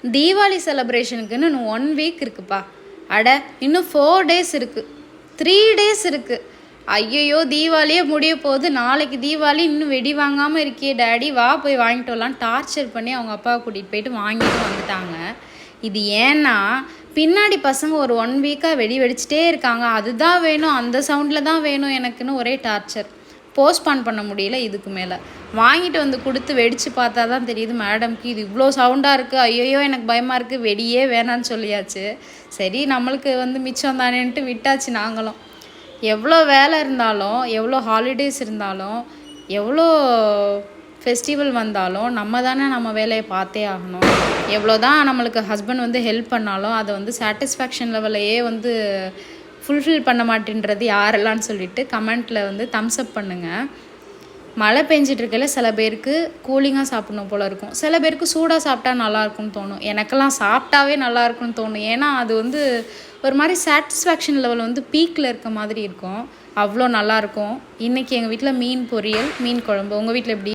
தீபாவளி செலிப்ரேஷனுக்குன்னு இன்னும் 1 வீக் இருக்குப்பா. அட இன்னும் 4 டேஸ் இருக்குது, 3 டேஸ் இருக்குது. ஐயையோ தீபாவளியே முடிய போகுது, நாளைக்கு தீபாவளி, இன்னும் வெடி வாங்காமல் இருக்கியே டேடி, வா போய் வாங்கிட்டு வரலான்னு டார்ச்சர் பண்ணி அவங்க அப்பாவை கூட்டிகிட்டு போயிட்டு வாங்கிட்டு வந்துட்டாங்க. இது ஏன்னா பின்னாடி பசங்க ஒரு 1 வீக்காக வெடி வெடிச்சிட்டே இருக்காங்க. அதுதான் வேணும், அந்த சவுண்டில் தான் வேணும் எனக்குன்னு ஒரே டார்ச்சர். போஸ்ட்பான் பண்ண முடியல. இதுக்கு மேலே வாங்கிட்டு வந்து கொடுத்து வெடித்து பார்த்தா தான் தெரியுது மேடம்க்கு இது இவ்வளோ சவுண்டாக இருக்குது. ஐயோ எனக்கு பயமாக இருக்குது, வெடியே வேணான்னு சொல்லியாச்சு. சரி நம்மளுக்கு வந்து மிச்சம் தானேன்ட்டு விட்டாச்சு. நாங்களும் எவ்வளோ வேலை இருந்தாலும், எவ்வளோ ஹாலிடேஸ் இருந்தாலும், எவ்வளோ ஃபெஸ்டிவல் வந்தாலும் நம்ம தானே நம்ம வேலையை பார்த்தே ஆகணும். எவ்வளோ தான் நம்மளுக்கு ஹஸ்பண்ட் வந்து ஹெல்ப் பண்ணாலும் அதை வந்து சாட்டிஸ்ஃபேக்ஷன் லெவலையே வந்து ஃபுல்ஃபில் பண்ண மாட்டேன்றது யாரெல்லாம்னு சொல்லிட்டு கமெண்ட்டில் வந்து தம்ஸ்அப் பண்ணுங்கள். மழை பெஞ்சிட்ருக்கல சில பேருக்கு கூலிங்காக சாப்பிட்ணும் போல் இருக்கும், சில பேருக்கு சூடாக சாப்பிட்டா நல்லாயிருக்கும்னு தோணும். எனக்கெல்லாம் சாப்பிட்டாவே நல்லாயிருக்குன்னு தோணும். ஏன்னா அது வந்து ஒரு மாதிரி சாட்டிஸ்ஃபேக்ஷன் லெவல் வந்து பீக்கில் இருக்க மாதிரி இருக்கும். அவ்வளோ நல்லாயிருக்கும். இன்றைக்கி எங்கள் வீட்டில் மீன் பொரியல், மீன் குழம்பு. உங்கள் வீட்டில் எப்படி?